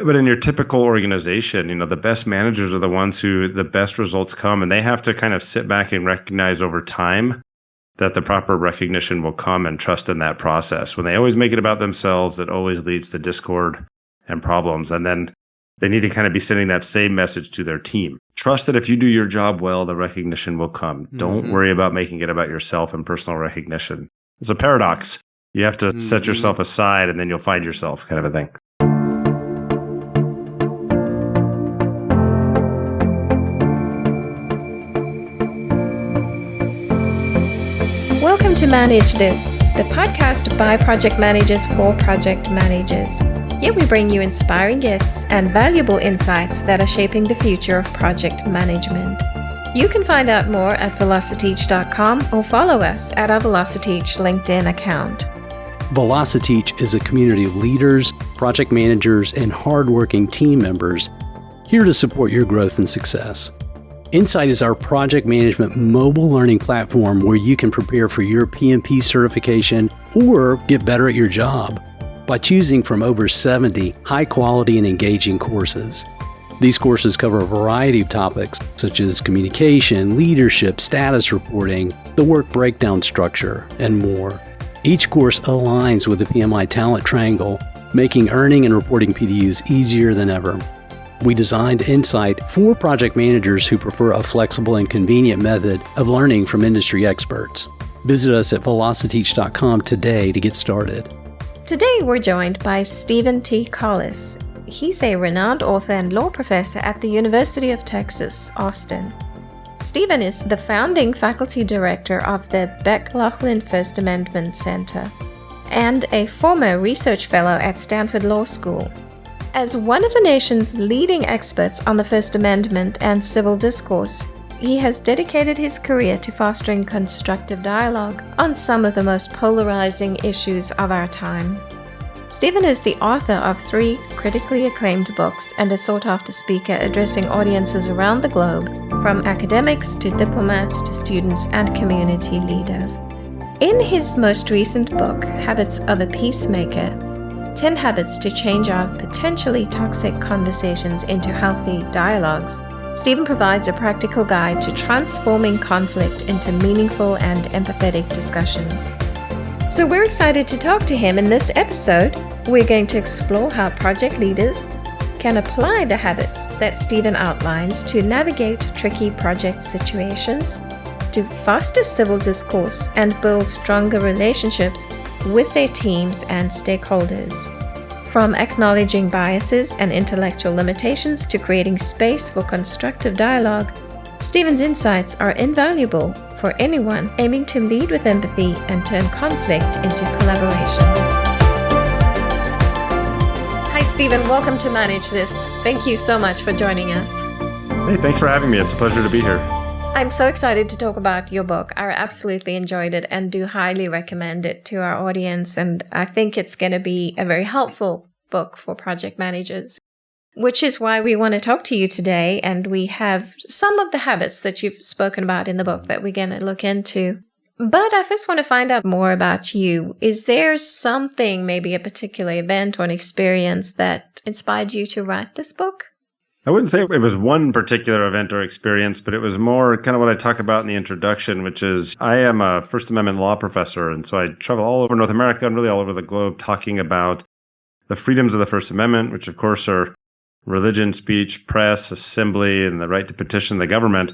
But in your typical organization, the best managers are the ones who the best results come, and they have to kind of sit back and recognize over time that the proper recognition will come and trust in that process. When they always make it about themselves, that always leads to discord and problems. And then they need to kind of be sending that same message to their team. Trust that if you do your job well, the recognition will come. Don't worry about making it about yourself and personal recognition. It's a paradox. You have to set yourself aside and then you'll find yourself, kind of a thing. Welcome to Manage This, the podcast by project managers for project managers. Here we bring you inspiring guests and valuable insights that are shaping the future of project management. You can find out more at velociteach.com or follow us at our Velociteach LinkedIn account. Velociteach is a community of leaders, project managers, and hardworking team members here to support your growth and success. Insight is our project management mobile learning platform where you can prepare for your PMP certification or get better at your job by choosing from over 70 high-quality and engaging courses. These courses cover a variety of topics such as communication, leadership, status reporting, the work breakdown structure, and more. Each course aligns with the PMI Talent Triangle, making earning and reporting PDUs easier than ever. We designed Insight for project managers who prefer a flexible and convenient method of learning from industry experts. Visit us at velociteach.com today to get started. Today we're joined by Stephen T. Collis. He's a renowned author and law professor at the University of Texas, Austin. Stephen is the founding faculty director of the Beck-Lachlan First Amendment Center and a former research fellow at Stanford Law School. As one of the nation's leading experts on the First Amendment and civil discourse, he has dedicated his career to fostering constructive dialogue on some of the most polarizing issues of our time. Stephen is the author of 3 critically acclaimed books and a sought-after speaker addressing audiences around the globe, from academics to diplomats to students and community leaders. In his most recent book, Habits of a Peacemaker, 10 Habits to Change Our Potentially Toxic Conversations into Healthy Dialogues, Stephen provides a practical guide to transforming conflict into meaningful and empathetic discussions. So we're excited to talk to him. In this episode, we're going to explore how project leaders can apply the habits that Stephen outlines to navigate tricky project situations, to foster civil discourse and build stronger relationships with their teams and stakeholders. From acknowledging biases and intellectual limitations to creating space for constructive dialogue, Stephen's insights are invaluable for anyone aiming to lead with empathy and turn conflict into collaboration. Hi, Stephen. Welcome to Manage This. Thank you so much for joining us. Hey, thanks for having me. It's a pleasure to be here. I'm so excited to talk about your book. I absolutely enjoyed it and do highly recommend it to our audience. And I think it's going to be a very helpful book for project managers, which is why we want to talk to you today. And we have some of the habits that you've spoken about in the book that we're going to look into. But I first want to find out more about you. Is there something, maybe a particular event or an experience that inspired you to write this book? I wouldn't say it was one particular event or experience, but it was more kind of what I talk about in the introduction, which is I am a First Amendment law professor. And so I travel all over North America and really all over the globe talking about the freedoms of the First Amendment, which of course are religion, speech, press, assembly, and the right to petition the government.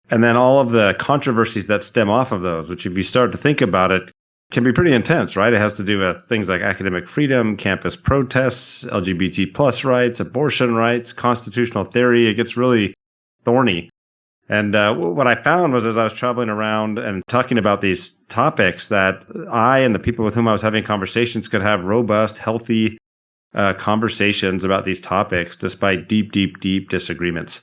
And then all of the controversies that stem off of those, which if you start to think about it, can be pretty intense, right? It has to do with things like academic freedom, campus protests, LGBT plus rights, abortion rights, constitutional theory. It gets really thorny. And what I found was as I was traveling around and talking about these topics that I and the people with whom I was having conversations could have robust, healthy conversations about these topics despite deep, deep, deep disagreements.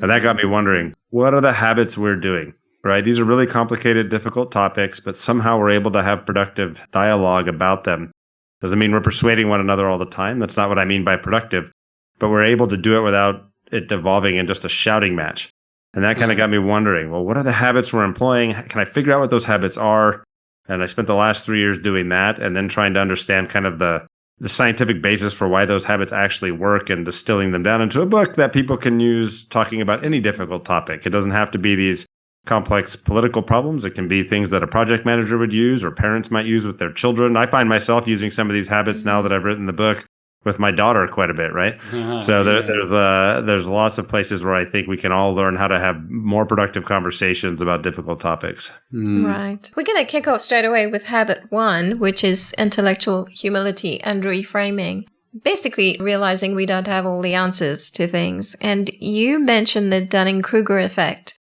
And that got me wondering, what are the habits we're doing? Right? These are really complicated, difficult topics, but somehow we're able to have productive dialogue about them. Doesn't mean we're persuading one another all the time. That's not what I mean by productive, but we're able to do it without it devolving in just a shouting match. And that kind of got me wondering, well, what are the habits we're employing? Can I figure out what those habits are? And I spent the last 3 years doing that and then trying to understand kind of the the scientific basis for why those habits actually work and distilling them down into a book that people can use talking about any difficult topic. It doesn't have to be these complex political problems. It can be things that a project manager would use or parents might use with their children. I find myself using some of these habits now that I've written the book with my daughter quite a bit, right? So there's lots of places where I think we can all learn how to have more productive conversations about difficult topics. Right. We're going to kick off straight away with habit 1, which is intellectual humility and reframing. Basically, realizing we don't have all the answers to things. And you mentioned the Dunning-Kruger effect.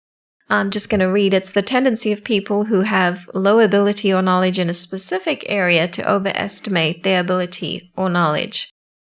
I'm just going to read. It's the tendency of people who have low ability or knowledge in a specific area to overestimate their ability or knowledge.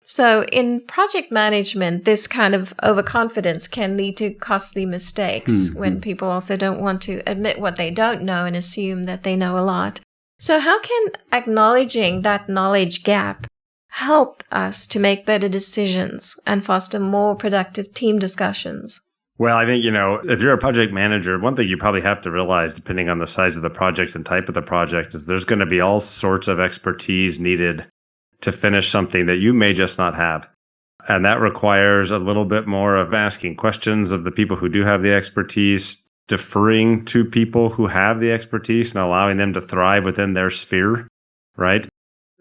So in project management, this kind of overconfidence can lead to costly mistakes when people also don't want to admit what they don't know and assume that they know a lot. So how can acknowledging that knowledge gap help us to make better decisions and foster more productive team discussions? Well, I think, if you're a project manager, one thing you probably have to realize, depending on the size of the project and type of the project, is there's going to be all sorts of expertise needed to finish something that you may just not have. And that requires a little bit more of asking questions of the people who do have the expertise, deferring to people who have the expertise and allowing them to thrive within their sphere, right?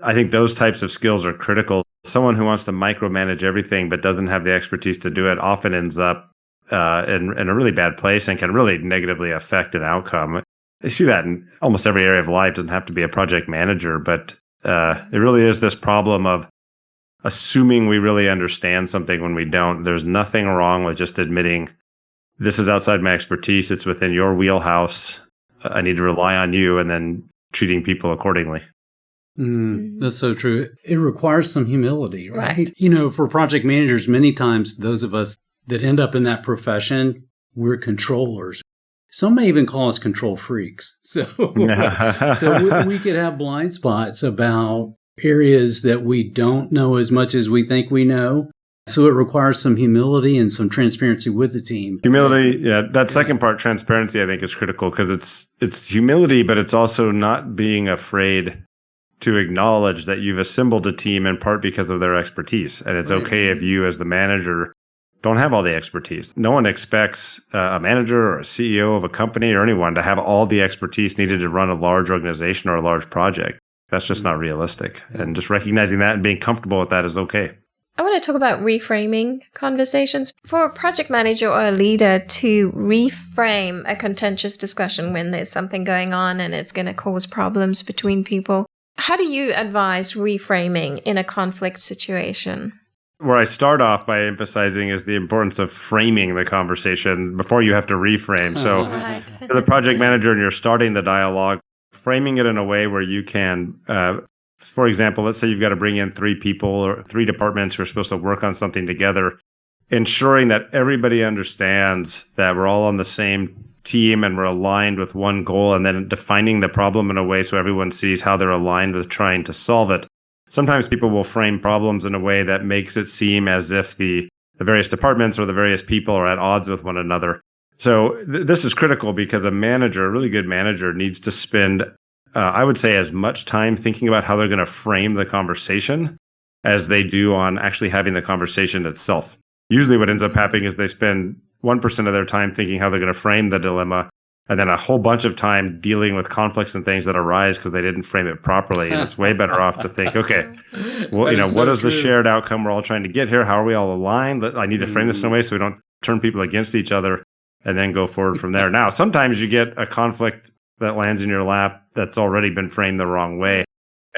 I think those types of skills are critical. Someone who wants to micromanage everything but doesn't have the expertise to do it often ends up in a really bad place and can really negatively affect an outcome. I see that in almost every area of life. It doesn't have to be a project manager, but it really is this problem of assuming we really understand something when we don't. There's nothing wrong with just admitting, this is outside my expertise, it's within your wheelhouse, I need to rely on you, and then treating people accordingly. That's so true. It requires some humility, right? For project managers, many times those of us that end up in that profession, we're controllers. Some may even call us control freaks. So we could have blind spots about areas that we don't know as much as we think we know. So it requires some humility and some transparency with the team. Humility, that second part, transparency, I think is critical because it's humility, but it's also not being afraid to acknowledge that you've assembled a team in part because of their expertise. And it's okay if you as the manager don't have all the expertise. No one expects a manager or a CEO of a company or anyone to have all the expertise needed to run a large organization or a large project. That's just not realistic. And just recognizing that and being comfortable with that is okay. I want to talk about reframing conversations. For a project manager or a leader to reframe a contentious discussion when there's something going on and it's going to cause problems between people, how do you advise reframing in a conflict situation? Where I start off by emphasizing is the importance of framing the conversation before you have to reframe. So for the project manager and you're starting the dialogue, framing it in a way where you can, for example, let's say you've got to bring in 3 people or 3 departments who are supposed to work on something together, ensuring that everybody understands that we're all on the same team and we're aligned with one goal, and then defining the problem in a way so everyone sees how they're aligned with trying to solve it. Sometimes people will frame problems in a way that makes it seem as if the various departments or the various people are at odds with one another. So this is critical because a really good manager needs to spend, I would say, as much time thinking about how they're going to frame the conversation as they do on actually having the conversation itself. Usually what ends up happening is they spend 1% of their time thinking how they're going to frame the dilemma, and then a whole bunch of time dealing with conflicts and things that arise because they didn't frame it properly. And it's way better off to think, okay, well, what is the shared outcome we're all trying to get here? How are we all aligned? I need to frame this in a way so we don't turn people against each other, and then go forward from there. Now, sometimes you get a conflict that lands in your lap that's already been framed the wrong way.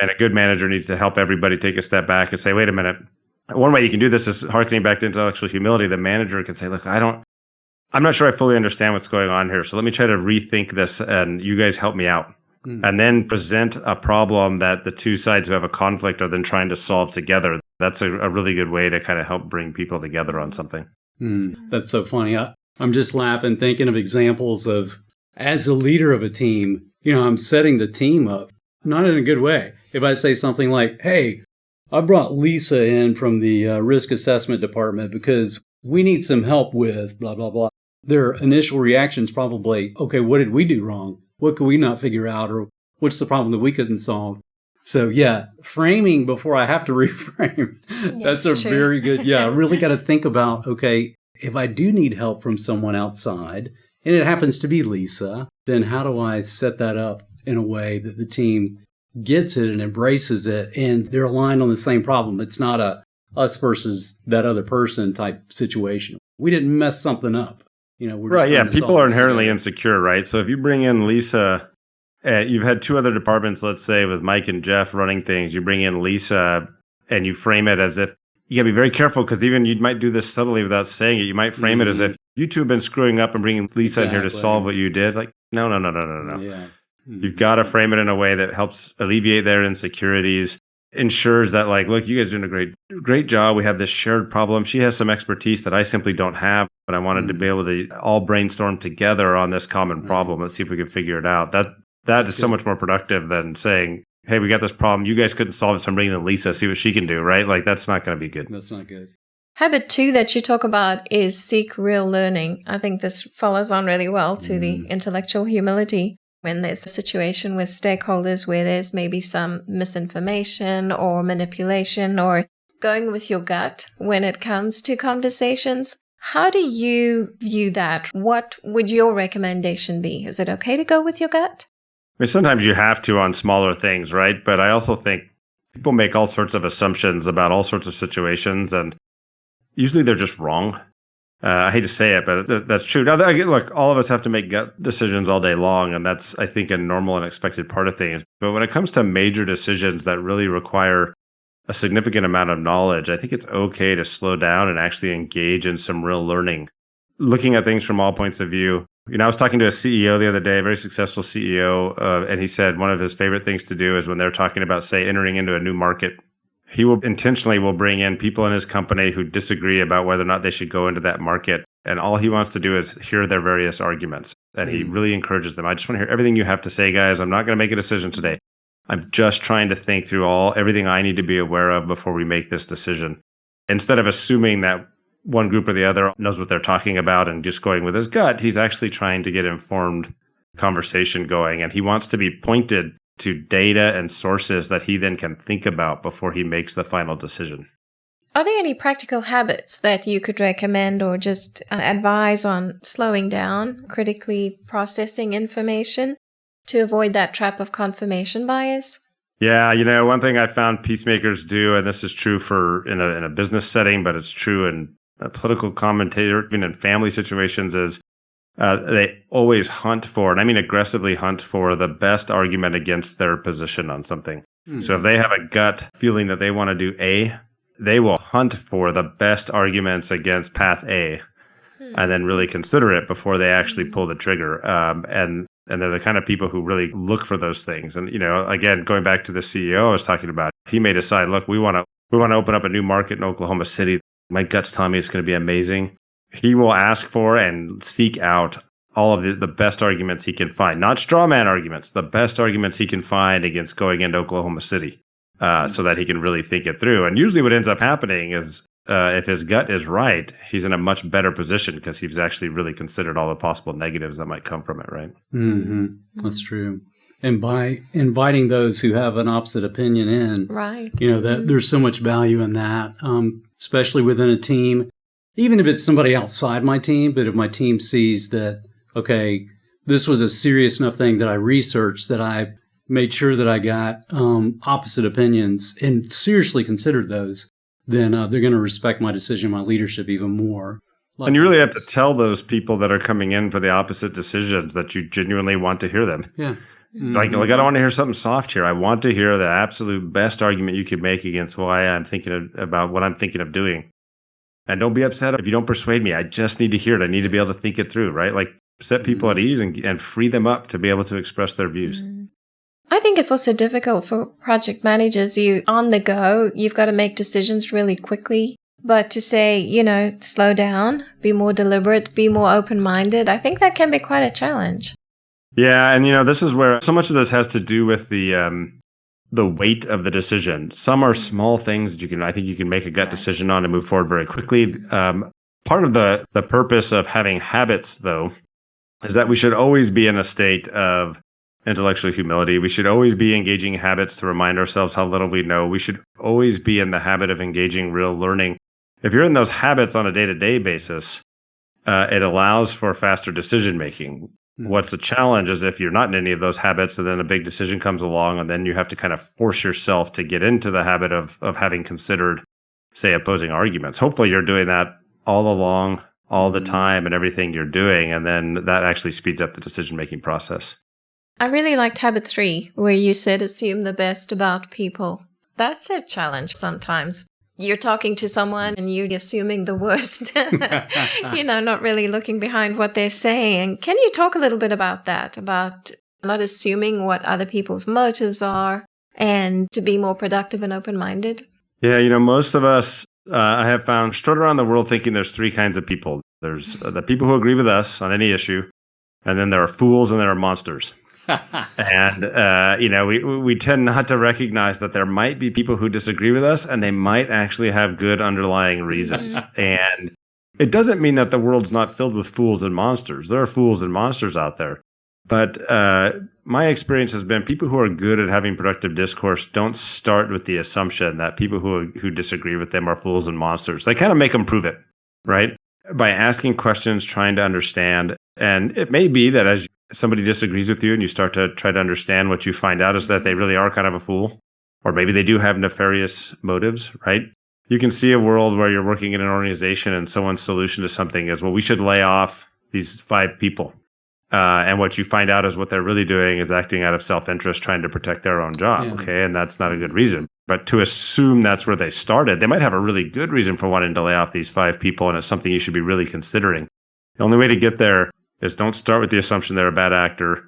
And a good manager needs to help everybody take a step back and say, wait a minute. One way you can do this is harkening back to intellectual humility. The manager can say, look, I'm not sure I fully understand what's going on here. So let me try to rethink this and you guys help me out. And then present a problem that the two sides who have a conflict are then trying to solve together. That's a really good way to kind of help bring people together on something. That's so funny. I'm just laughing, thinking of examples of, as a leader of a team, I'm setting the team up, not in a good way. If I say something like, hey, I brought Lisa in from the risk assessment department because we need some help with blah, blah, blah. Their initial reaction's probably, okay, what did we do wrong? What could we not figure out? Or what's the problem that we couldn't solve? So yeah, framing before I have to reframe. That's a true. very good, I really got to think about, okay, if I do need help from someone outside, and it happens to be Lisa, then how do I set that up in a way that the team gets it and embraces it and they're aligned on the same problem? It's not a us versus that other person type situation. We didn't mess something up. We're just Right. Yeah. trying to People solve are this inherently together. insecure, right? So if you bring in Lisa, you've had two other departments, let's say with Mike and Jeff running things, you bring in Lisa and you frame it as if you gotta be very careful because even you might do this subtly without saying it. You might frame it as if you two have been screwing up and bringing Lisa in here to Exactly. solve what you did. Like, no. Yeah. You've got to frame it in a way that helps alleviate their insecurities, ensures that, like, look, you guys are doing a great job. We have this shared problem. She has some expertise that I simply don't have, but I wanted to be able to all brainstorm together on this common problem. Let's see if we can figure it out. That is so much more productive than saying, hey, we got this problem. You guys couldn't solve it, so I'm bringing in Lisa, see what she can do, right? Like, that's not going to be good. That's not good. Habit 2 that you talk about is seek real learning. I think this follows on really well to the intellectual humility. When there's a situation with stakeholders where there's maybe some misinformation or manipulation or going with your gut when it comes to conversations, how do you view that? What would your recommendation be? Is it okay to go with your gut? I mean, sometimes you have to on smaller things, right? But I also think people make all sorts of assumptions about all sorts of situations, and usually they're just wrong. I hate to say it, but that's true. Now, look, all of us have to make gut decisions all day long, and that's, I think, a normal and expected part of things. But when it comes to major decisions that really require a significant amount of knowledge, I think it's okay to slow down and actually engage in some real learning, looking at things from all points of view. I was talking to a CEO the other day, a very successful CEO, and he said one of his favorite things to do is when they're talking about, say, entering into a new market, he will intentionally bring in people in his company who disagree about whether or not they should go into that market. And all he wants to do is hear their various arguments. And he really encourages them. I just want to hear everything you have to say, guys. I'm not going to make a decision today. I'm just trying to think through everything I need to be aware of before we make this decision. Instead of assuming that one group or the other knows what they're talking about and just going with his gut, he's actually trying to get informed conversation going. And he wants to be pointed to data and sources that he then can think about before he makes the final decision. Are there any practical habits that you could recommend or just advise on slowing down, critically processing information to avoid that trap of confirmation bias? Yeah, one thing I found peacemakers do, and this is true for in a business setting, but it's true in a political commentator, even in family situations, is they always hunt for, and I mean aggressively hunt for, the best argument against their position on something. So if they have a gut feeling that they want to do A, they will hunt for the best arguments against path A and then really consider it before they actually pull the trigger. And they're the kind of people who really look for those things. And, again, going back to the CEO I was talking about, he may decide, look, we want to open up a new market in Oklahoma City. My gut's telling me it's going to be amazing. He will ask for and seek out all of the best arguments he can find, not straw man arguments, the best arguments he can find against going into Oklahoma City so that he can really think it through. And usually what ends up happening is if his gut is right, he's in a much better position because he's actually really considered all the possible negatives that might come from it, right? Mm-hmm. That's true. And by inviting those who have an opposite opinion in, Right. that there's so much value in that, especially within a team. Even if it's somebody outside my team, but if my team sees that, okay, this was a serious enough thing that I researched, that I made sure that I got opposite opinions and seriously considered those, then they're going to respect my decision, my leadership even more. And you really have to tell those people that are coming in for the opposite decisions that you genuinely want to hear them. Yeah. Like I don't want to hear something soft here. I want to hear the absolute best argument you could make against why I'm thinking about what I'm thinking of doing. And don't be upset if you don't persuade me. I just need to hear it. I need to be able to think it through, right? Like set people at ease and free them up to be able to express their views. I think it's also difficult for project managers. You on the go, you've got to make decisions really quickly. But to say, slow down, be more deliberate, be more open-minded, I think that can be quite a challenge. Yeah, and this is where so much of this has to do with the weight of the decision. Some are small things that I think you can make a gut decision on and move forward very quickly. Part of the purpose of having habits, though, is that we should always be in a state of intellectual humility. We should always be engaging habits to remind ourselves how little we know. We should always be in the habit of engaging real learning. If you're in those habits on a day-to-day basis, it allows for faster decision making. What's the challenge is if you're not in any of those habits and then a big decision comes along and then you have to kind of force yourself to get into the habit of having considered, say, opposing arguments. Hopefully you're doing that all along, all the time, and everything you're doing, and then that actually speeds up the decision-making process. I really liked habit 3, where you said assume the best about people. That's a challenge sometimes. You're talking to someone and you're assuming the worst, not really looking behind what they're saying. Can you talk a little bit about that, about not assuming what other people's motives are and to be more productive and open-minded? Yeah, most of us, I have found, strut around the world thinking there's 3 kinds of people. There's the people who agree with us on any issue, and then there are fools and there are monsters. And, we tend not to recognize that there might be people who disagree with us and they might actually have good underlying reasons. And it doesn't mean that the world's not filled with fools and monsters. There are fools and monsters out there. But my experience has been people who are good at having productive discourse don't start with the assumption that people who disagree with them are fools and monsters. They kind of make them prove it, right? By asking questions, trying to understand. And it may be that as somebody disagrees with you and you start to try to understand, what you find out is that they really are kind of a fool, or maybe they do have nefarious motives, right? You can see a world where you're working in an organization and someone's solution to something is, well, we should lay off these 5 people. And what you find out is what they're really doing is acting out of self-interest, trying to protect their own job. Okay. And that's not a good reason. But to assume that's where they started, they might have a really good reason for wanting to lay off these 5 people. And it's something you should be really considering. The only way to get there is don't start with the assumption they're a bad actor.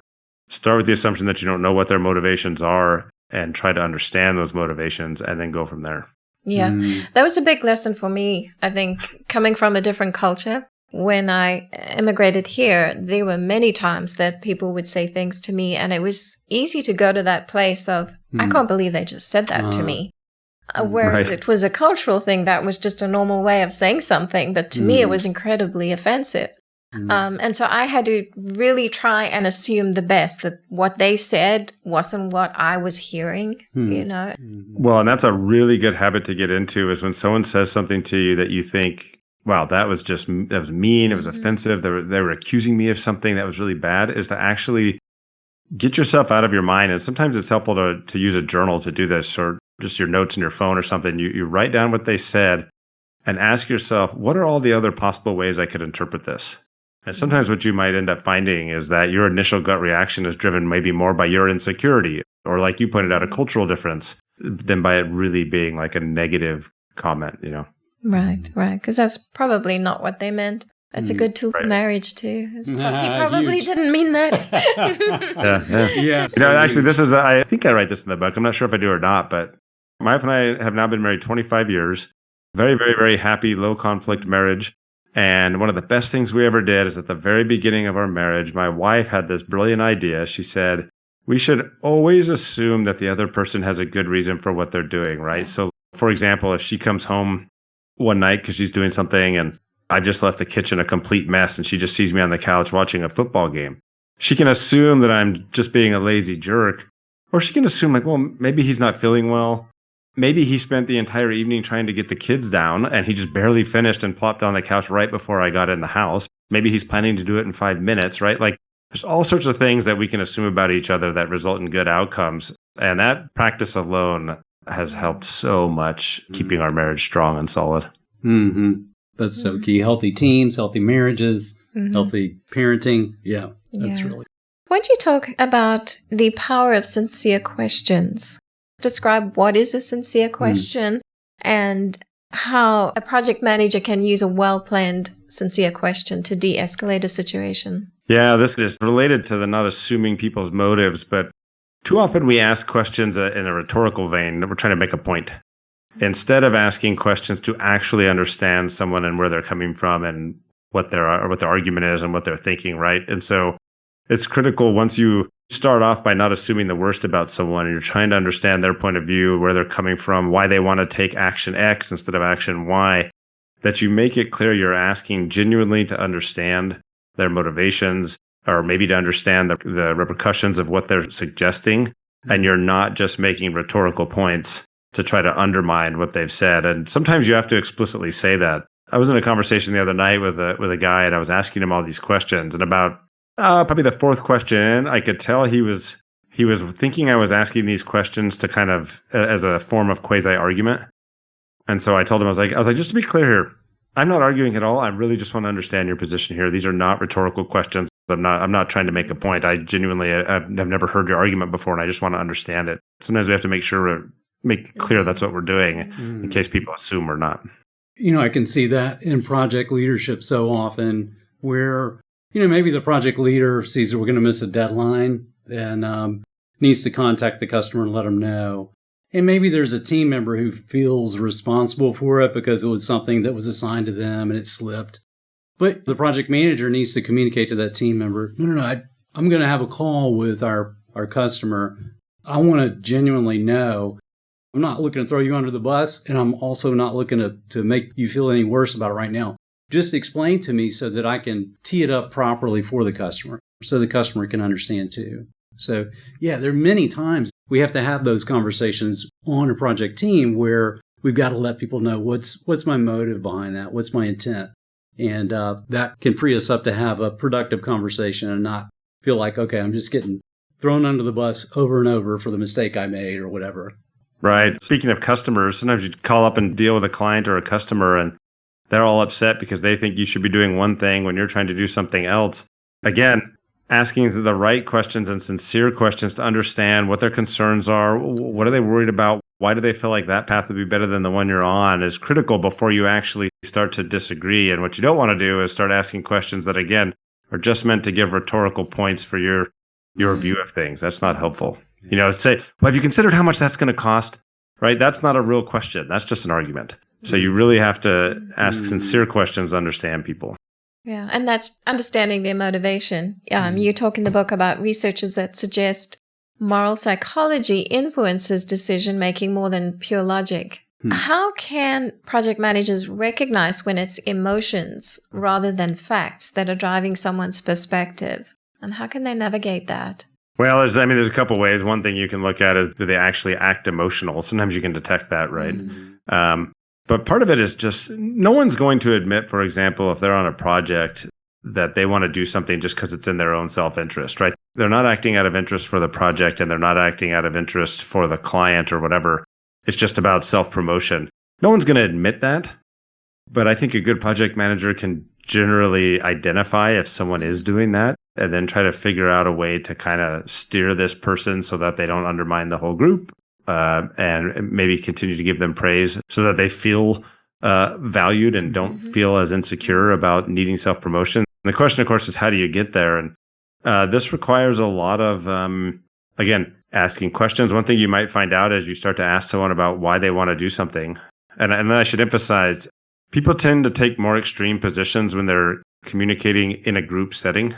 Start with the assumption that you don't know what their motivations are and try to understand those motivations and then go from there. Yeah, that was a big lesson for me, I think, coming from a different culture. When I immigrated here, there were many times that people would say things to me, and it was easy to go to that place of, I can't believe they just said that to me. Whereas it was a cultural thing that was just a normal way of saying something, but to me it was incredibly offensive. And so I had to really try and assume the best, that what they said wasn't what I was hearing, Well, and that's a really good habit to get into, is when someone says something to you that you think, wow, that was mean, it was offensive, they were accusing me of something that was really bad, is to actually get yourself out of your mind. And sometimes it's helpful to use a journal to do this, or just your notes in your phone or something. You write down what they said and ask yourself, what are all the other possible ways I could interpret this? And sometimes what you might end up finding is that your initial gut reaction is driven maybe more by your insecurity, or like you pointed out, a cultural difference, than by it really being like a negative comment, Right. Because that's probably not what they meant. That's a good tool for marriage too. He probably didn't mean that. Yeah. Actually, I think I write this in the book. I'm not sure if I do or not, but my wife and I have now been married 25 years. Very, very, very happy, low conflict marriage. And one of the best things we ever did is at the very beginning of our marriage, my wife had this brilliant idea. She said, we should always assume that the other person has a good reason for what they're doing, right? So, for example, if she comes home one night because she's doing something and I just left the kitchen a complete mess and she just sees me on the couch watching a football game, she can assume that I'm just being a lazy jerk. Or she can assume like, well, maybe he's not feeling well. Maybe he spent the entire evening trying to get the kids down and he just barely finished and plopped on the couch right before I got in the house. Maybe he's planning to do it in 5 minutes, right? Like there's all sorts of things that we can assume about each other that result in good outcomes. And that practice alone has helped so much keeping our marriage strong and solid. That's so key. Healthy teams, healthy marriages, healthy parenting. Yeah, that's really. Why don't you talk about the power of sincere questions? Describe what is a sincere question and how a project manager can use a well-planned sincere question to de-escalate a situation. Yeah, this is related to the not assuming people's motives, but too often we ask questions in a rhetorical vein that we're trying to make a point, instead of asking questions to actually understand someone and where they're coming from and what their argument is and what they're thinking, right? And so it's critical once you start off by not assuming the worst about someone and you're trying to understand their point of view, where they're coming from, why they want to take action X instead of action Y, that you make it clear you're asking genuinely to understand their motivations, or maybe to understand the repercussions of what they're suggesting. And you're not just making rhetorical points to try to undermine what they've said. And sometimes you have to explicitly say that. I was in a conversation the other night with a guy, and I was asking him all these questions. And about probably the fourth question, I could tell he was thinking I was asking these questions to kind of as a form of quasi-argument. And so I told him, I was like, just to be clear here, I'm not arguing at all. I really just want to understand your position here. These are not rhetorical questions. I'm not trying to make a point. I genuinely, I've never heard your argument before, and I just want to understand it. Sometimes we have to make clear that's what we're doing in case people assume we're not. I can see that in project leadership so often where, maybe the project leader sees that we're going to miss a deadline and needs to contact the customer and let them know. And maybe there's a team member who feels responsible for it because it was something that was assigned to them and it slipped. But the project manager needs to communicate to that team member, no, I'm going to have a call with our customer. I want to genuinely know. I'm not looking to throw you under the bus, and I'm also not looking to make you feel any worse about it right now. Just explain to me so that I can tee it up properly for the customer, so the customer can understand too. So, yeah, there are many times we have to have those conversations on a project team where we've got to let people know what's my motive behind that, what's my intent. And that can free us up to have a productive conversation and not feel like, okay, I'm just getting thrown under the bus over and over for the mistake I made or whatever. Right. Speaking of customers, sometimes you call up and deal with a client or a customer and they're all upset because they think you should be doing one thing when you're trying to do something else. Again, asking the right questions and sincere questions to understand what their concerns are, what are they worried about, why do they feel like that path would be better than the one you're on is critical before you actually start to disagree. And what you don't want to do is start asking questions that, again, are just meant to give rhetorical points for your view of things. That's not helpful. Say, well, have you considered how much that's going to cost? Right? That's not a real question. That's just an argument. So you really have to ask sincere questions to understand people. Yeah, and that's understanding their motivation. You talk in the book about researchers that suggest moral psychology influences decision-making more than pure logic. How can project managers recognize when it's emotions rather than facts that are driving someone's perspective? And how can they navigate that? Well, there's a couple ways. One thing you can look at is, do they actually act emotional? Sometimes you can detect that, right? But part of it is just, no one's going to admit, for example, if they're on a project, that they want to do something just because it's in their own self-interest, right? They're not acting out of interest for the project, and they're not acting out of interest for the client or whatever. It's just about self-promotion. No one's going to admit that, but I think a good project manager can generally identify if someone is doing that and then try to figure out a way to kind of steer this person so that they don't undermine the whole group, and maybe continue to give them praise so that they feel valued and don't feel as insecure about needing self-promotion. And the question, of course, is how do you get there? And this requires a lot of, again, asking questions. One thing you might find out is you start to ask someone about why they want to do something. And then I should emphasize, people tend to take more extreme positions when they're communicating in a group setting.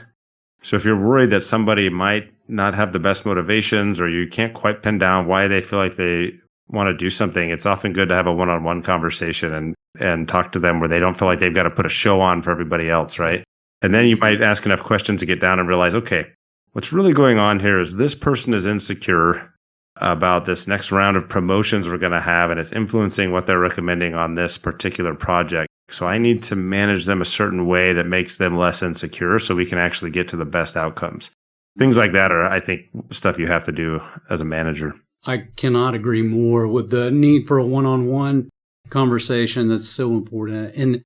So if you're worried that somebody might not have the best motivations, or you can't quite pin down why they feel like they want to do something, it's often good to have a one-on-one conversation and talk to them where they don't feel like they've got to put a show on for everybody else, right? And then you might ask enough questions to get down and realize, okay, what's really going on here is this person is insecure about this next round of promotions we're going to have, and it's influencing what they're recommending on this particular project. So I need to manage them a certain way that makes them less insecure so we can actually get to the best outcomes. Things like that are, I think, stuff you have to do as a manager. I cannot agree more with the need for a one-on-one conversation. That's so important. And,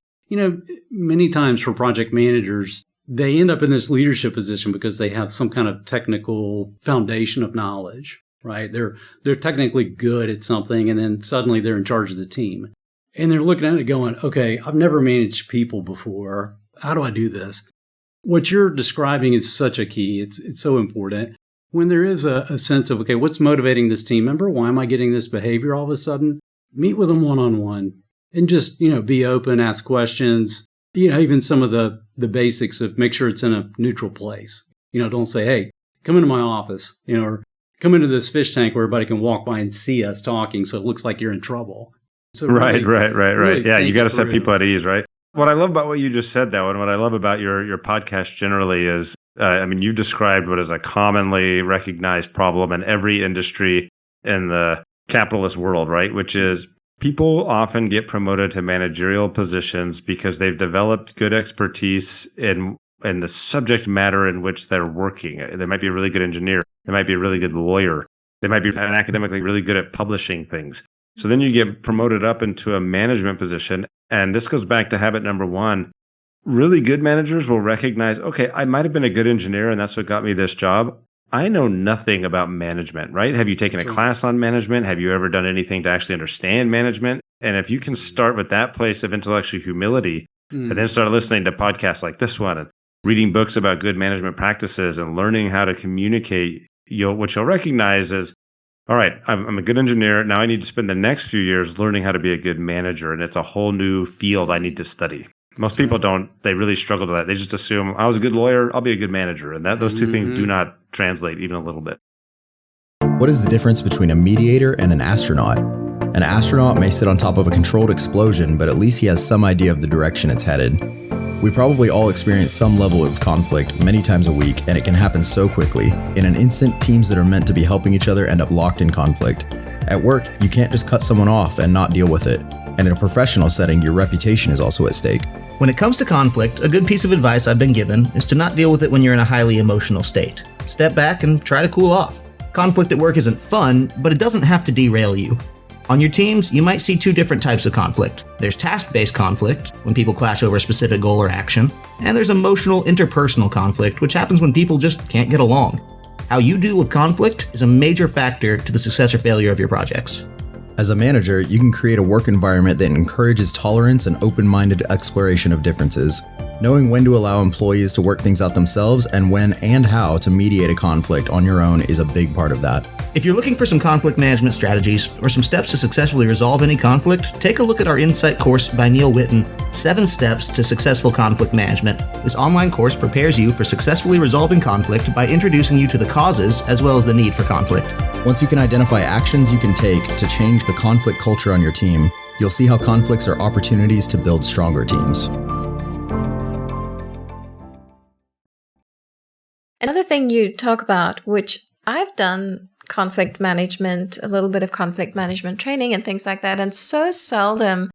many times for project managers, they end up in this leadership position because they have some kind of technical foundation of knowledge, right? They're technically good at something, and then suddenly they're in charge of the team. And they're looking at it going, okay, I've never managed people before. How do I do this? What you're describing is such a key. It's so important. When there is a sense of, okay, what's motivating this team member? Why am I getting this behavior all of a sudden? Meet with them one-on-one and just, be open, ask questions. Even some of the basics of make sure it's in a neutral place. Don't say, hey, come into my office, or come into this fish tank where everybody can walk by and see us talking so it looks like you're in trouble. So right. Really Yeah, you got to set people at ease, right? What I love about what you just said, though, and what I love about your podcast generally is I mean, you described what is a commonly recognized problem in every industry in the capitalist world, right? Which is people often get promoted to managerial positions because they've developed good expertise in the subject matter in which they're working. They might be a really good engineer. They might be a really good lawyer. They might be academically really good at publishing things. So then you get promoted up into a management position. And this goes back to habit number one. Really good managers will recognize, okay, I might have been a good engineer and that's what got me this job. I know nothing about management, right? Have you taken a class on management? Have you ever done anything to actually understand management? And if you can start with that place of intellectual humility and then start listening to podcasts like this one and reading books about good management practices and learning how to communicate, what you'll recognize is, all right, I'm a good engineer. Now I need to spend the next few years learning how to be a good manager. And it's a whole new field I need to study. Most people don't. They really struggle with that. They just assume, I was a good lawyer, I'll be a good manager. And those two things do not translate even a little bit. What is the difference between a mediator and an astronaut? An astronaut may sit on top of a controlled explosion, but at least he has some idea of the direction it's headed. We probably all experience some level of conflict many times a week, and it can happen so quickly. In an instant, teams that are meant to be helping each other end up locked in conflict. At work, you can't just cut someone off and not deal with it. And in a professional setting, your reputation is also at stake. When it comes to conflict, a good piece of advice I've been given is to not deal with it when you're in a highly emotional state. Step back and try to cool off. Conflict at work isn't fun, but it doesn't have to derail you. On your teams, you might see two different types of conflict. There's task-based conflict, when people clash over a specific goal or action, and there's emotional, interpersonal conflict, which happens when people just can't get along. How you deal with conflict is a major factor to the success or failure of your projects. As a manager, you can create a work environment that encourages tolerance and open-minded exploration of differences. Knowing when to allow employees to work things out themselves and when and how to mediate a conflict on your own is a big part of that. If you're looking for some conflict management strategies or some steps to successfully resolve any conflict, take a look at our Insight course by Neil Witten, 7 Steps to Successful Conflict Management. This online course prepares you for successfully resolving conflict by introducing you to the causes as well as the need for conflict. Once you can identify actions you can take to change the conflict culture on your team, you'll see how conflicts are opportunities to build stronger teams. Another thing you talk about, which I've done conflict management, a little bit of conflict management training and things like that, and so seldom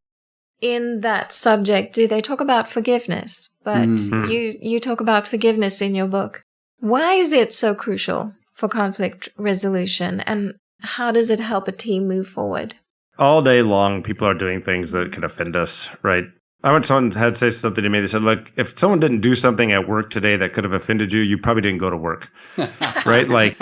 in that subject do they talk about forgiveness. But you talk about forgiveness in your book. Why is it so crucial for conflict resolution, and how does it help a team move forward? All day long, people are doing things that can offend us, right? I once someone had say something to me. They said, look, if someone didn't do something at work today that could have offended you, you probably didn't go to work, right? Like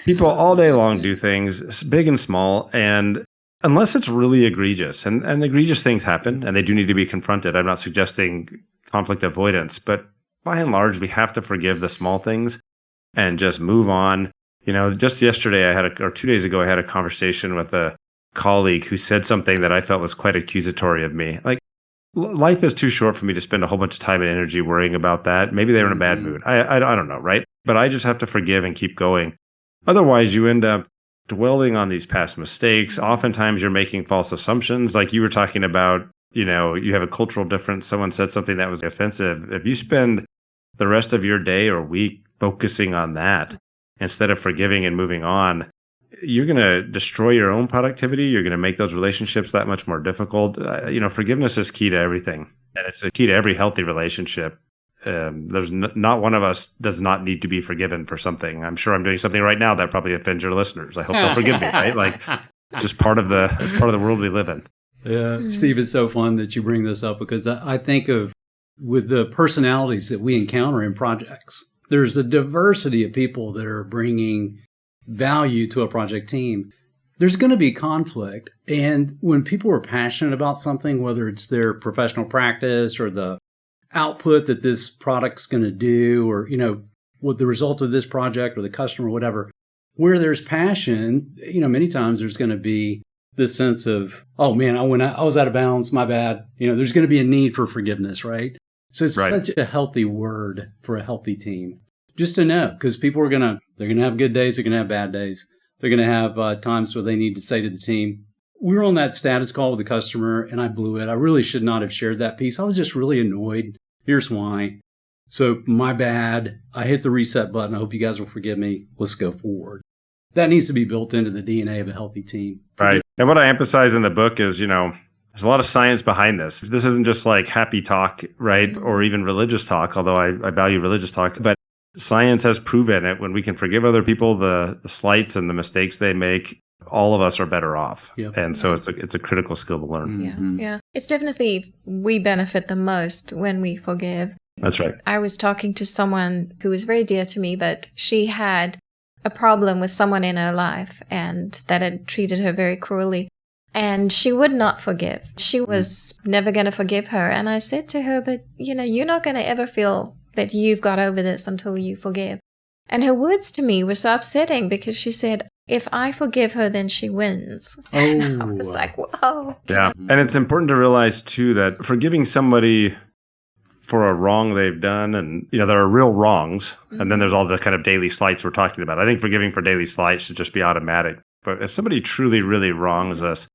people all day long do things big and small. And unless it's really egregious, and egregious things happen and they do need to be confronted. I'm not suggesting conflict avoidance, but by and large, we have to forgive the small things and just move on. You know, just yesterday or 2 days ago, I had a conversation with a colleague who said something that I felt was quite accusatory of me. Like, life is too short for me to spend a whole bunch of time and energy worrying about that. Maybe they were in a bad mood. I don't know, right? But I just have to forgive and keep going. Otherwise, you end up dwelling on these past mistakes. Oftentimes, you're making false assumptions. Like you were talking about, you know, you have a cultural difference. Someone said something that was offensive. If you spend the rest of your day or week focusing on that instead of forgiving and moving on, you're going to destroy your own productivity. You're going to make those relationships that much more difficult. Forgiveness is key to everything. And it's a key to every healthy relationship. There's not one of us does not need to be forgiven for something. I'm sure I'm doing something right now that probably offends your listeners. I hope they'll forgive me, right? Like, it's just part of the world we live in. Yeah, Steve, it's so fun that you bring this up because I think of with the personalities that we encounter in projects, there's a diversity of people that are bringing value to a project team. There's going to be conflict. And when people are passionate about something, whether it's their professional practice or the output that this product's going to do, or, you know, what the result of this project or the customer, whatever, where there's passion, you know, many times there's going to be this sense of, oh man, I was out of bounds, my bad. You know, there's going to be a need for forgiveness, right? So it's such a healthy word for a healthy team. Just to know, because people they're going to have good days, they're going to have bad days. They're going to have times where they need to say to the team, we were on that status call with the customer and I blew it. I really should not have shared that piece. I was just really annoyed. Here's why. So my bad. I hit the reset button. I hope you guys will forgive me. Let's go forward. That needs to be built into the DNA of a healthy team. Right. And what I emphasize in the book is, there's a lot of science behind this. This isn't just like happy talk, right? Or even religious talk, although I value religious talk. But science has proven it. When we can forgive other people the slights and the mistakes they make, all of us are better off. Yep. And so it's a critical skill to learn. Yeah. It's definitely, we benefit the most when we forgive. That's right. I was talking to someone who was very dear to me, but she had a problem with someone in her life and that had treated her very cruelly. And she would not forgive. She was never going to forgive her. And I said to her, but you're not going to ever feel that you've got over this until you forgive. And her words to me were so upsetting because she said, if I forgive her, then she wins. Oh. I was like, whoa. Yeah. And it's important to realize, too, that forgiving somebody for a wrong they've done, and, there are real wrongs, and then there's all the kind of daily slights we're talking about. I think forgiving for daily slights should just be automatic. But if somebody truly, really wrongs us,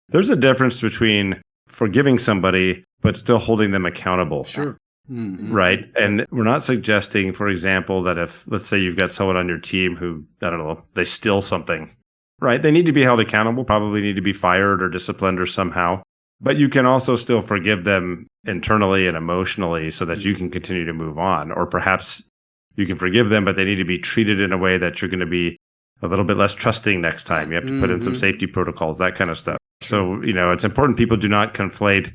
there's a difference between forgiving somebody but still holding them accountable. Sure. Mm-hmm. Right. And we're not suggesting, for example, that if, let's say you've got someone on your team who, I don't know, they steal something, right? They need to be held accountable, probably need to be fired or disciplined or somehow. But you can also still forgive them internally and emotionally so that you can continue to move on. Or perhaps you can forgive them, but they need to be treated in a way that you're going to be a little bit less trusting next time. You have to put in some safety protocols, that kind of stuff. So, it's important people do not conflate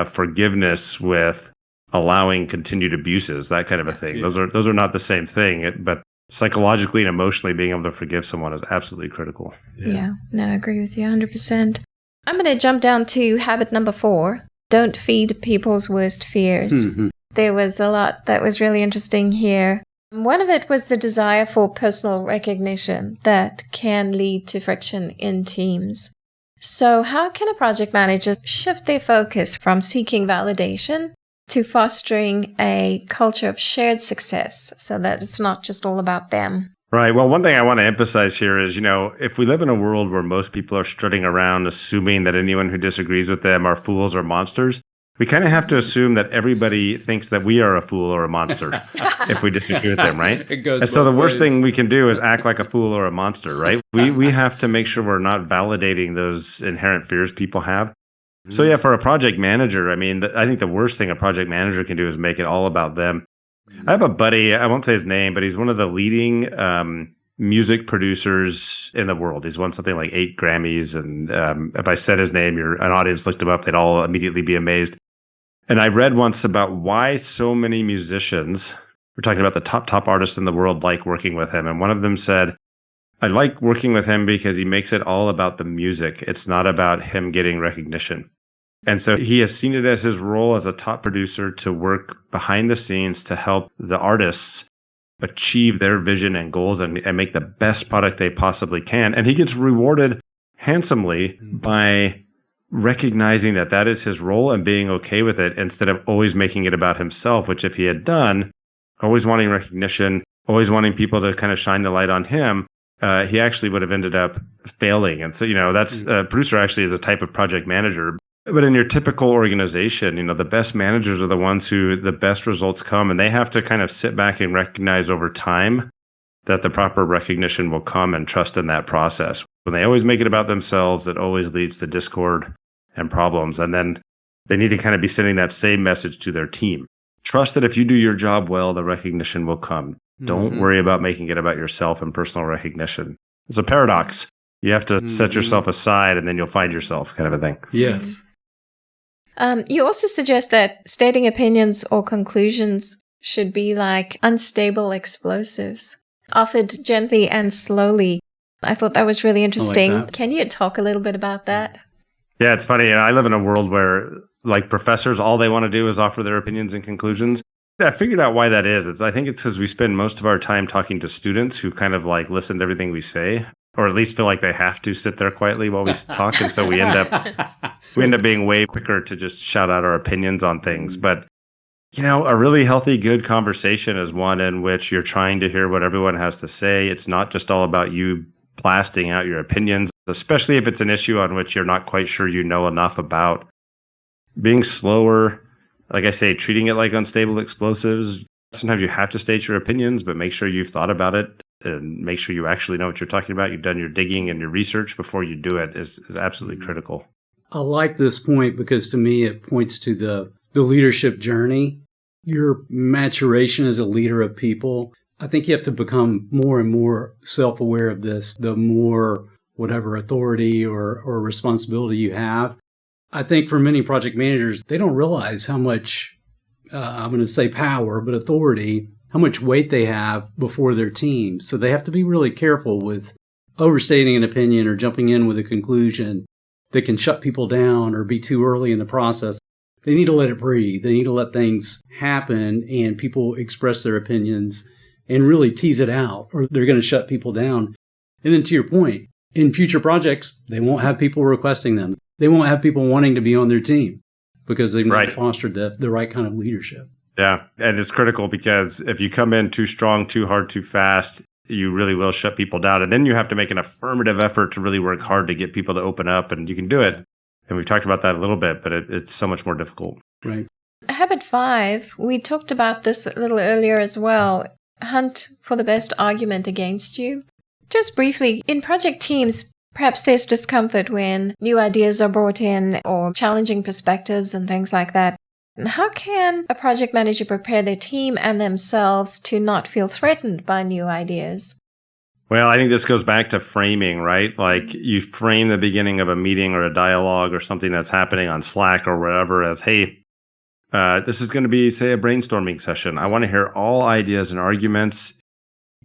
forgiveness with allowing continued abuses, that kind of a thing. Yeah. Those are not the same thing. But psychologically and emotionally, being able to forgive someone is absolutely critical. Yeah. No, I agree with you 100%. I'm going to jump down to habit number 4. Don't feed people's worst fears. Mm-hmm. There was a lot that was really interesting here. One of it was the desire for personal recognition that can lead to friction in teams. So how can a project manager shift their focus from seeking validation to fostering a culture of shared success so that it's not just all about them? Right. Well, one thing I want to emphasize here is, if we live in a world where most people are strutting around assuming that anyone who disagrees with them are fools or monsters, we kind of have to assume that everybody thinks that we are a fool or a monster if we disagree with them, right? It goes and so the both worst ways. thing we can do is act like a fool or a monster, right? We have to make sure we're not validating those inherent fears people have. So yeah, for a project manager, I think the worst thing a project manager can do is make it all about them. I have a buddy, I won't say his name, but he's one of the leading music producers in the world. He's won something like 8 Grammys. And if I said his name, an audience looked him up, they'd all immediately be amazed. And I read once about why so many musicians, we're talking about the top artists in the world, like working with him. And one of them said, I like working with him because he makes it all about the music. It's not about him getting recognition. And so he has seen it as his role as a top producer to work behind the scenes to help the artists achieve their vision and goals and make the best product they possibly can. And he gets rewarded handsomely by recognizing that that is his role and being okay with it instead of always making it about himself, which if he had done, always wanting recognition, always wanting people to kind of shine the light on him, he actually would have ended up failing. And so, that's producer actually is a type of project manager. But in your typical organization, the best managers are the ones who the best results come, and they have to kind of sit back and recognize over time that the proper recognition will come and trust in that process. When they always make it about themselves, that always leads to discord and problems. And then they need to kind of be sending that same message to their team. Trust that if you do your job well, the recognition will come. Don't worry about making it about yourself and personal recognition. It's a paradox. You have to set yourself aside and then you'll find yourself, kind of a thing. Yes. You also suggest that stating opinions or conclusions should be like unstable explosives, offered gently and slowly. I thought that was really interesting. that. Can you talk a little bit about that? Yeah, it's funny. I live in a world where, like professors, all they want to do is offer their opinions and conclusions. I figured out why that is. I think it's because we spend most of our time talking to students who kind of like listen to everything we say, or at least feel like they have to sit there quietly while we talk. And so we end up being way quicker to just shout out our opinions on things. But, a really healthy, good conversation is one in which you're trying to hear what everyone has to say. It's not just all about you blasting out your opinions, especially if it's an issue on which you're not quite sure you know enough about. Being slower, like I say, treating it like unstable explosives, Sometimes you have to state your opinions, but make sure you've thought about it and make sure you actually know what you're talking about. You've done your digging and your research before you do it is absolutely critical. I like this point because to me it points to the leadership journey. Your maturation as a leader of people. I think you have to become more and more self-aware of this, the more whatever authority or responsibility you have. I think for many project managers, they don't realize how much, I'm going to say power, but authority, how much weight they have before their team. So they have to be really careful with overstating an opinion or jumping in with a conclusion that can shut people down or be too early in the process. They need to let it breathe. They need to let things happen and people express their opinions and really tease it out, or they're going to shut people down. And then to your point, in future projects, they won't have people requesting them. They won't have people wanting to be on their team because they've not fostered the right kind of leadership. Yeah, and it's critical because if you come in too strong, too hard, too fast, you really will shut people down. And then you have to make an affirmative effort to really work hard to get people to open up, and you can do it. And we've talked about that a little bit, but it's so much more difficult. Right. Habit 5, we talked about this a little earlier as well. Hunt for the best argument against you. Just briefly, in project teams, perhaps there's discomfort when new ideas are brought in or challenging perspectives and things like that. And how can a project manager prepare their team and themselves to not feel threatened by new ideas? Well, I think this goes back to framing, right? Like you frame the beginning of a meeting or a dialogue or something that's happening on Slack or wherever as, hey, this is going to be, say, a brainstorming session. I want to hear all ideas and arguments,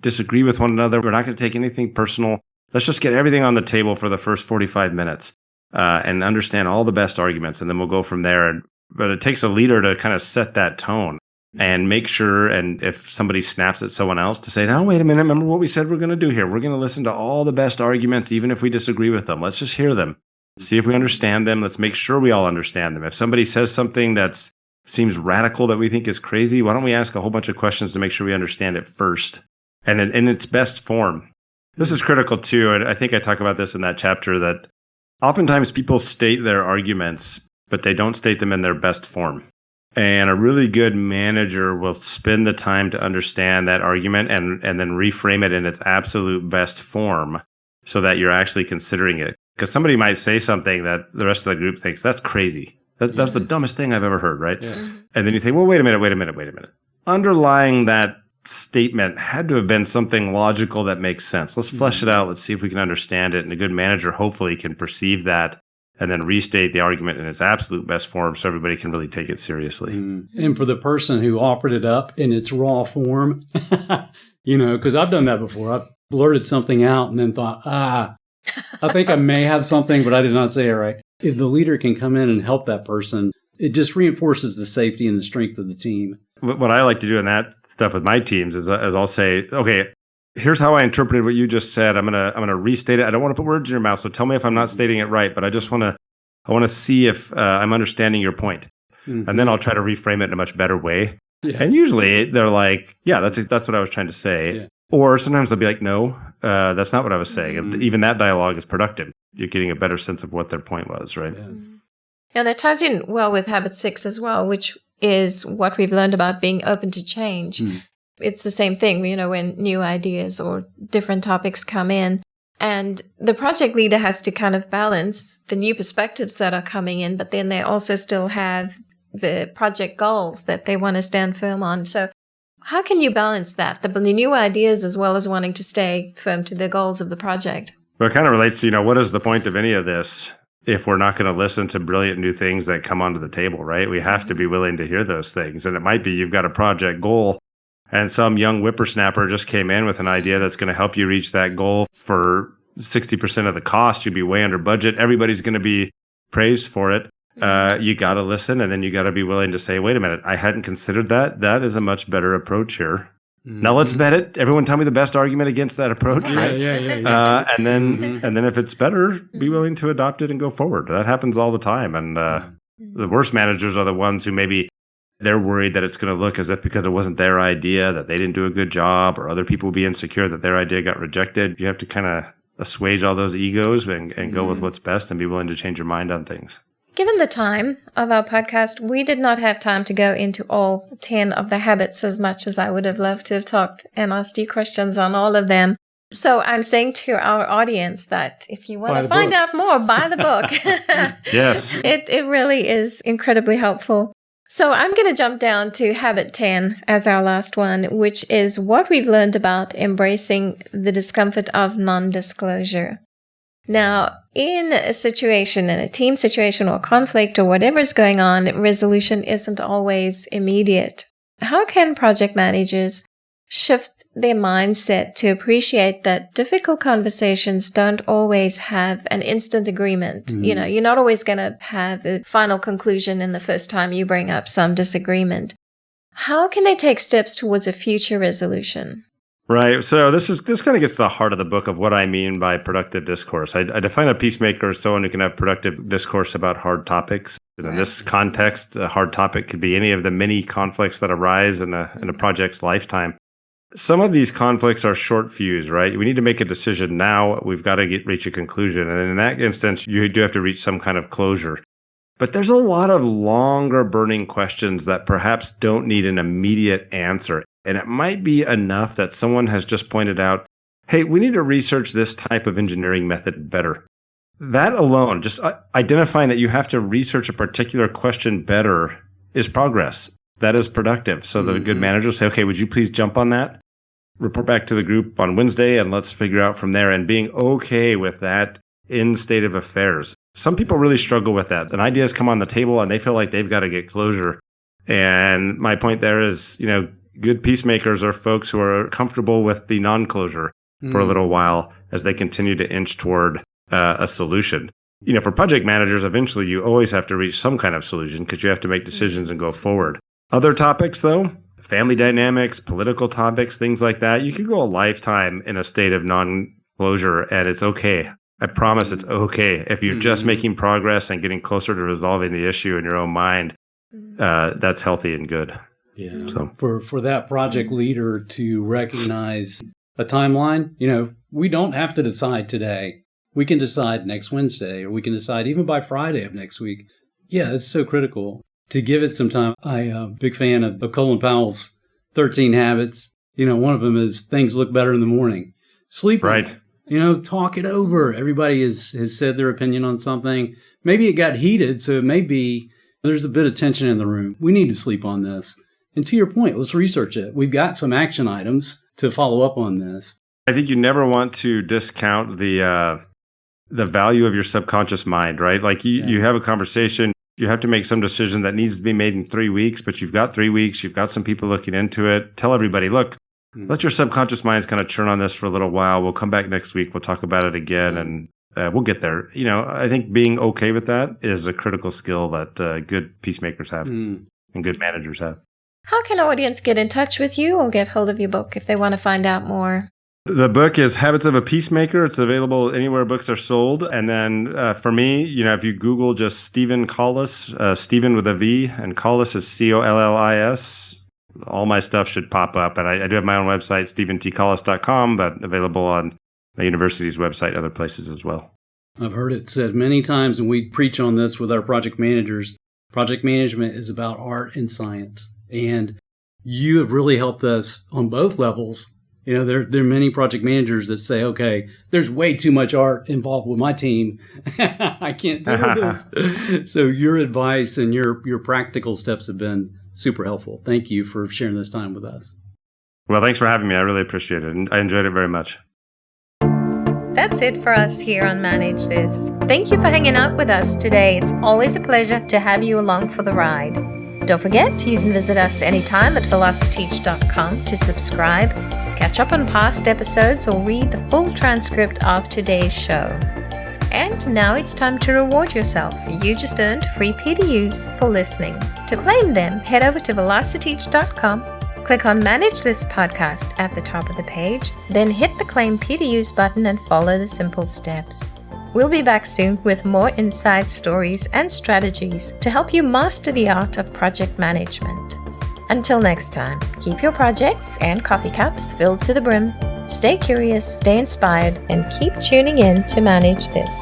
disagree with one another. We're not going to take anything personal. Let's just get everything on the table for the first 45 minutes and understand all the best arguments, and then we'll go from there. But it takes a leader to kind of set that tone and make sure, and if somebody snaps at someone else, to say, no, wait a minute, remember what we said we're going to do here. We're going to listen to all the best arguments, even if we disagree with them. Let's just hear them, see if we understand them. Let's make sure we all understand them. If somebody says something that seems radical that we think is crazy, why don't we ask a whole bunch of questions to make sure we understand it first and in its best form? This is critical too, and I think I talk about this in that chapter, that oftentimes people state their arguments, but they don't state them in their best form. And a really good manager will spend the time to understand that argument and then reframe it in its absolute best form so that you're actually considering it. Because somebody might say something that the rest of the group thinks, that's crazy. That's the dumbest thing I've ever heard, right? Yeah. And then you think, well, wait a minute. Underlying that statement had to have been something logical that makes sense. Let's flesh it out. Let's see if we can understand it. And a good manager hopefully can perceive that and then restate the argument in its absolute best form so everybody can really take it seriously. And for the person who offered it up in its raw form, because I've done that before. I've blurted something out and then thought, I think I may have something, but I did not say it right. If the leader can come in and help that person, it just reinforces the safety and the strength of the team. What I like to do in that stuff with my teams is I'll say, okay, here's how I interpreted what you just said. I'm gonna restate it. I don't want to put words in your mouth, so tell me if I'm not stating it right. But I want to see if I'm understanding your point, and then I'll try to reframe it in a much better way. Yeah. And usually they're like, yeah, that's what I was trying to say. Yeah. Or sometimes they'll be like, no, that's not what I was saying. And even that dialogue is productive. You're getting a better sense of what their point was, right? Yeah, that ties in well with Habit 6 as well, which is what we've learned about being open to change. It's the same thing, when new ideas or different topics come in. And the project leader has to kind of balance the new perspectives that are coming in, but then they also still have the project goals that they want to stand firm on. So how can you balance that, the new ideas as well as wanting to stay firm to the goals of the project? Well, it kind of relates to, what is the point of any of this if we're not going to listen to brilliant new things that come onto the table, right? We have to be willing to hear those things. And it might be you've got a project goal and some young whippersnapper just came in with an idea that's going to help you reach that goal for 60% of the cost. You'd be way under budget. Everybody's going to be praised for it. You got to listen, and then you got to be willing to say, wait a minute, I hadn't considered that. That is a much better approach here. Now let's vet it. Everyone tell me the best argument against that approach. Yeah. And then if it's better, be willing to adopt it and go forward. That happens all the time. And the worst managers are the ones who maybe they're worried that it's going to look as if because it wasn't their idea, that they didn't do a good job, or other people will be insecure that their idea got rejected. You have to kind of assuage all those egos and go with what's best and be willing to change your mind on things. Given the time of our podcast, we did not have time to go into all 10 of the habits as much as I would have loved to have talked and asked you questions on all of them. So I'm saying to our audience that if you want to find out more, buy the book. Yes. It really is incredibly helpful. So I'm going to jump down to habit 10 as our last one, which is what we've learned about embracing the discomfort of non-disclosure. Now, in a situation, in a team situation or conflict or whatever is going on, resolution isn't always immediate. How can project managers shift their mindset to appreciate that difficult conversations don't always have an instant agreement? Mm-hmm. You know, you're not always going to have a final conclusion in the first time you bring up some disagreement. How can they take steps towards a future resolution? Right. So this kind of gets to the heart of the book of what I mean by productive discourse. I define a peacemaker as someone who can have productive discourse about hard topics. And in this context, a hard topic could be any of the many conflicts that arise in a project's lifetime. Some of these conflicts are short fuse, right? We need to make a decision now. We've got to reach a conclusion. And in that instance, you do have to reach some kind of closure. But there's a lot of longer burning questions that perhaps don't need an immediate answer. And it might be enough that someone has just pointed out, hey, we need to research this type of engineering method better. That alone, just identifying that you have to research a particular question better is progress. That is productive. So the good manager will say, okay, would you please jump on that? Report back to the group on Wednesday and let's figure out from there, and being okay with that in state of affairs. Some people really struggle with that. And ideas come on the table and they feel like they've got to get closure. And my point there is, good peacemakers are folks who are comfortable with the non-closure for a little while as they continue to inch toward a solution. For project managers, eventually you always have to reach some kind of solution because you have to make decisions and go forward. Other topics, though, family dynamics, political topics, things like that, you could go a lifetime in a state of non-closure, and it's okay. I promise it's okay. If you're just making progress and getting closer to resolving the issue in your own mind, that's healthy and good. Yeah. So for that project leader to recognize a timeline, we don't have to decide today. We can decide next Wednesday, or we can decide even by Friday of next week. Yeah, it's so critical to give it some time. I'm a big fan of Colin Powell's 13 Habits. One of them is things look better in the morning. Sleep right. Talk it over. Everybody has said their opinion on something. Maybe it got heated, so maybe there's a bit of tension in the room. We need to sleep on this. And to your point, let's research it. We've got some action items to follow up on this. I think you never want to discount the value of your subconscious mind, right? Like you have a conversation, you have to make some decision that needs to be made in 3 weeks, but you've got 3 weeks, you've got some people looking into it. Tell everybody, look, let your subconscious minds kind of churn on this for a little while. We'll come back next week. We'll talk about it again, and we'll get there. I think being okay with that is a critical skill that good peacemakers have and good managers have. How can our audience get in touch with you or get hold of your book if they want to find out more? The book is Habits of a Peacemaker. It's available anywhere books are sold. And then for me, if you Google just Stephen Collis, Stephen with a V, and Collis is Collis, all my stuff should pop up. And I do have my own website, stephentcollis.com, but available on the university's website and other places as well. I've heard it said many times, and we preach on this with our project managers. Project management is about art and science. And you have really helped us on both levels. There are many project managers that say, okay, there's way too much art involved with my team. I can't do this. So your advice and your practical steps have been super helpful. Thank you for sharing this time with us. Well, thanks for having me. I really appreciate it. And I enjoyed it very much. That's it for us here on Manage This. Thank you for hanging out with us today. It's always a pleasure to have you along for the ride. Don't forget, you can visit us anytime at velociteach.com to subscribe, catch up on past episodes, or read the full transcript of today's show. And now it's time to reward yourself. You just earned free PDUs for listening. To claim them, head over to velociteach.com, click on Manage This Podcast at the top of the page, then hit the Claim PDUs button and follow the simple steps. We'll be back soon with more inside stories and strategies to help you master the art of project management. Until next time, keep your projects and coffee cups filled to the brim. Stay curious, stay inspired, and keep tuning in to Manage This.